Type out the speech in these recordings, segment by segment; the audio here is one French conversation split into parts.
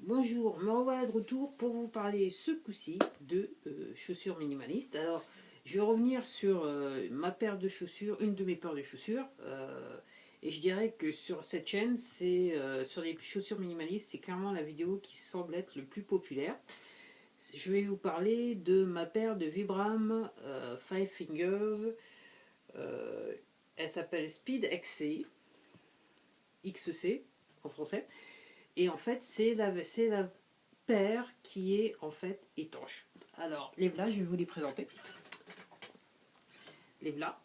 Bonjour, me revoilà de retour pour vous parler ce coup-ci de chaussures minimalistes. Alors, je vais revenir sur ma paire de chaussures, une de mes paires de chaussures. Et je dirais que sur cette chaîne, c'est sur les chaussures minimalistes, c'est clairement la vidéo qui semble être le plus populaire. Je vais vous parler de ma paire de Vibram Five Fingers. Euh, Elle s'appelle Speed XC en français. Et en fait, c'est la paire qui est en fait étanche. Alors, les blas, je vais vous les présenter. Les blas.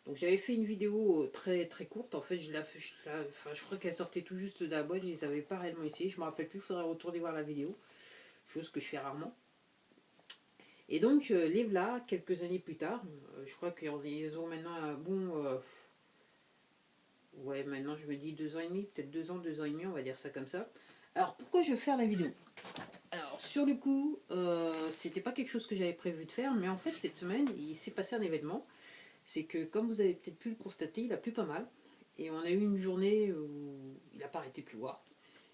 Donc, j'avais fait une vidéo très très courte. En fait, je crois qu'elle sortait tout juste de la boîte. Je les avais pas réellement essayés. Je me rappelle plus. Il faudrait retourner voir la vidéo. Chose que je fais rarement. Et donc, les blas, quelques années plus tard, je crois qu'ils ont maintenant un bon. Ouais, maintenant je me dis 2 ans et demi, peut-être 2 ans et demi, on va dire ça comme ça. Alors, pourquoi je veux faire la vidéo? Alors, sur le coup, c'était pas quelque chose que j'avais prévu de faire, mais en fait, cette semaine, il s'est passé un événement. C'est que, comme vous avez peut-être pu le constater, il a plu pas mal. Et on a eu une journée où il n'a pas arrêté de pleuvoir.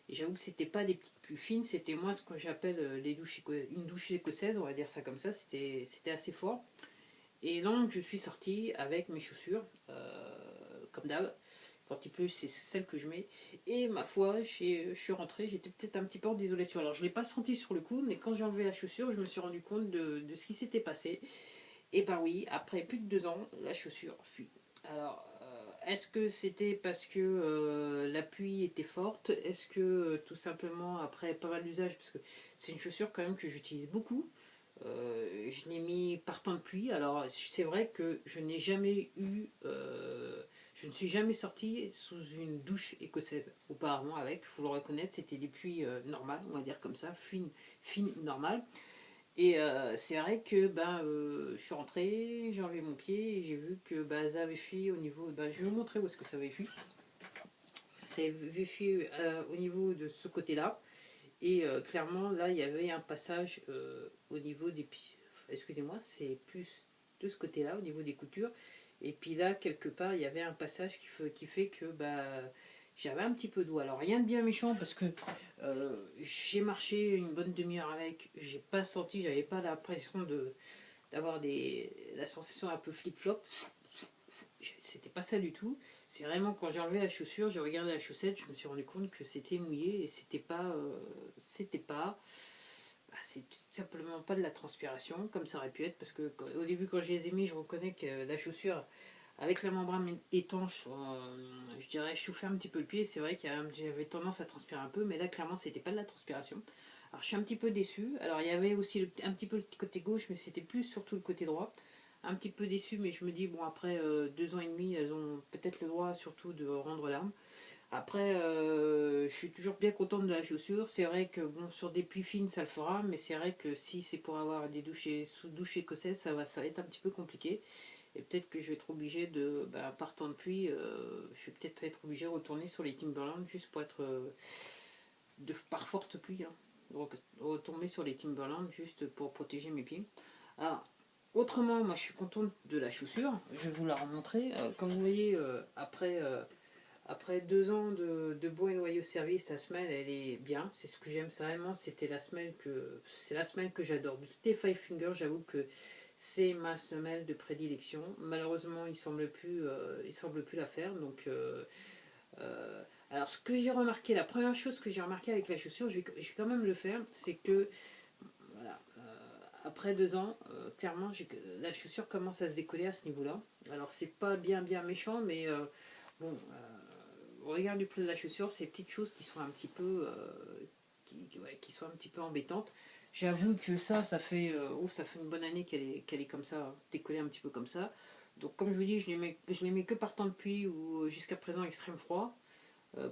Et j'avoue que c'était pas des petites pluies fines, c'était moi ce que j'appelle une douche écossaise, on va dire ça comme ça. C'était assez fort. Et donc, je suis sortie avec mes chaussures, comme d'hab. Quand il pleut, c'est celle que je mets. Et ma foi, je suis rentrée, j'étais peut-être un petit peu en désolation. Alors, je ne l'ai pas senti sur le coup, mais quand j'ai enlevé la chaussure, je me suis rendu compte de ce qui s'était passé. Et ben oui, après plus de 2 ans, la chaussure fuit. Alors, est-ce que c'était parce que la pluie était forte? Est-ce que tout simplement, après pas mal d'usage, parce que c'est une chaussure quand même que j'utilise beaucoup, je l'ai mis par temps de pluie. Alors, c'est vrai que je n'ai jamais eu. Je ne suis jamais sortie sous une douche écossaise auparavant avec. Il faut le reconnaître, c'était des pluies normales, on va dire comme ça, fines, normales. Et c'est vrai que je suis rentrée, j'ai enlevé mon pied et j'ai vu que ça avait fui au niveau. Je vais vous montrer où est-ce que ça avait fui. Ça avait fui au niveau de ce côté-là. Et clairement, là, il y avait un passage au niveau des pieds. Excusez-moi, c'est plus de ce côté-là, au niveau des coutures. Et puis là, quelque part, il y avait un passage qui fait que j'avais un petit peu d'eau. Alors, rien de bien méchant parce que j'ai marché une bonne demi-heure avec. J'ai pas senti, j'avais pas l'impression d'avoir la sensation un peu flip-flop. C'était pas ça du tout. C'est vraiment quand j'ai enlevé la chaussure, j'ai regardé la chaussette, je me suis rendu compte que c'était mouillé et c'est tout simplement pas de la transpiration comme ça aurait pu être parce que au début quand je les ai mis, je reconnais que la chaussure avec la membrane étanche, je dirais chauffer un petit peu le pied. C'est vrai qu'il j'avais tendance à transpirer un peu, mais là clairement c'était pas de la transpiration. Alors je suis un petit peu déçu. Alors il y avait aussi un petit peu le côté gauche, mais c'était plus surtout le côté droit. Un petit peu déçu, mais je me dis bon après 2 ans et demi, elles ont peut-être le droit surtout de rendre l'âme. Après, je suis toujours bien contente de la chaussure. C'est vrai que bon, sur des pluies fines, ça le fera, mais c'est vrai que si c'est pour avoir des douches sous douche écossaise, ça va être un petit peu compliqué. Et peut-être que je vais être obligée de, par temps de pluie, je vais peut-être être obligée de retourner sur les Timberland juste pour être, par forte pluie, hein, retomber sur les Timberland juste pour protéger mes pieds. Alors, autrement, moi je suis contente de la chaussure. Je vais vous la remontrer. Comme vous voyez, après 2 ans de beau et noyau service, la semelle elle est bien. C'est ce que j'aime. C'est la semelle que j'adore. De toutes les Five Fingers, j'avoue que c'est ma semelle de prédilection. Malheureusement, il semble plus la faire. Donc, alors ce que j'ai remarqué, la première chose que j'ai remarqué avec la chaussure, je vais quand même le faire, c'est que voilà, après 2 ans, clairement, la chaussure commence à se décoller à ce niveau-là. Alors c'est pas bien méchant, mais bon, au regard du prix de la chaussure, c'est petites choses qui sont un petit peu, qui sont un petit peu embêtantes. J'avoue que ça fait une bonne année qu'elle est comme ça, décollée un petit peu comme ça. Donc comme je vous dis, je les mets que par temps de pluie ou jusqu'à présent extrême froid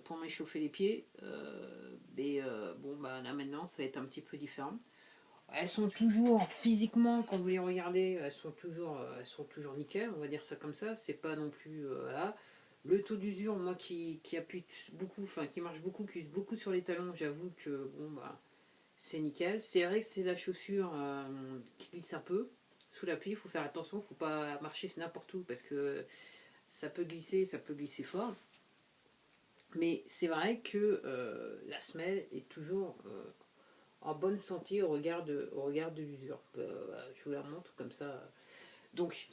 pour m'échauffer les pieds. Mais bon, là maintenant, ça va être un petit peu différent. Elles sont toujours, physiquement, quand vous les regardez, elles sont toujours nickel, on va dire ça comme ça. C'est pas non plus. Voilà. Le taux d'usure, moi qui appuie beaucoup, enfin qui marche beaucoup, qui use beaucoup sur les talons, j'avoue que bon, c'est nickel. C'est vrai que c'est la chaussure qui glisse un peu sous l'appui, il faut faire attention, il ne faut pas marcher n'importe où parce que ça peut glisser fort. Mais c'est vrai que la semelle est toujours en bonne santé au regard de l'usure. Voilà, je vous la montre comme ça. Donc,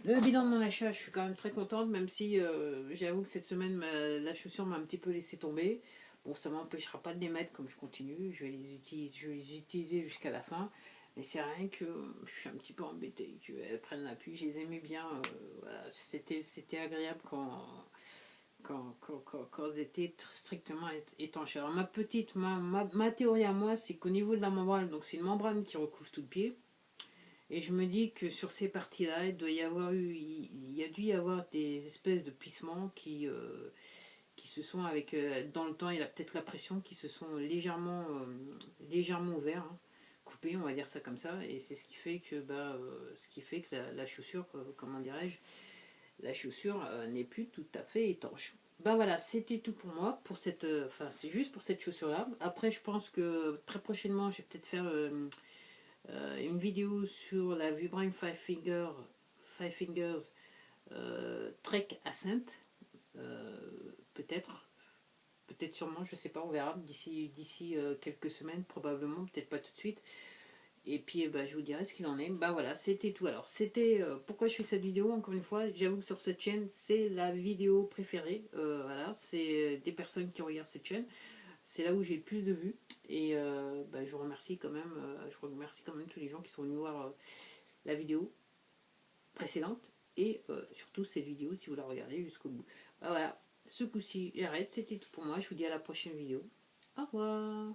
le bilan de mon achat, je suis quand même très contente, même si j'avoue que cette semaine, la chaussure m'a un petit peu laissé tomber. Bon, ça m'empêchera pas de les mettre comme je continue. Je vais les utiliser jusqu'à la fin. Mais c'est rien que je suis un petit peu embêtée qu'elles prennent l'appui. Je les aimais bien. Voilà, c'était agréable quand elles étaient strictement étanches. Alors ma théorie à moi, c'est qu'au niveau de la membrane, donc c'est une membrane qui recouvre tout le pied. Et je me dis que sur ces parties-là, il y a dû y avoir des espèces de plissements qui se sont dans le temps, il a peut-être la pression, qui se sont légèrement ouverts, hein, coupés, on va dire ça comme ça. Et c'est ce qui fait que la chaussure, comment dirais-je, la chaussure n'est plus tout à fait étanche. Ben voilà, c'était tout pour moi, pour c'est juste pour cette chaussure-là. Après, je pense que très prochainement, je vais peut-être faire une vidéo sur la Vibram Five Fingers Trek Ascent. Peut-être, peut-être sûrement, je sais pas, on verra d'ici quelques semaines, probablement, peut-être pas tout de suite. Et puis bah, je vous dirai ce qu'il en est. Bah voilà, c'était tout. Alors c'était pourquoi je fais cette vidéo, encore une fois, j'avoue que sur cette chaîne, c'est la vidéo préférée. Voilà, c'est des personnes qui regardent cette chaîne. C'est là où j'ai le plus de vues. Et bah, je vous remercie quand même. Je remercie quand même tous les gens qui sont venus voir la vidéo précédente. Et surtout cette vidéo si vous la regardez jusqu'au bout. Bah, voilà, ce coup-ci, j'arrête. C'était tout pour moi. Je vous dis à la prochaine vidéo. Au revoir.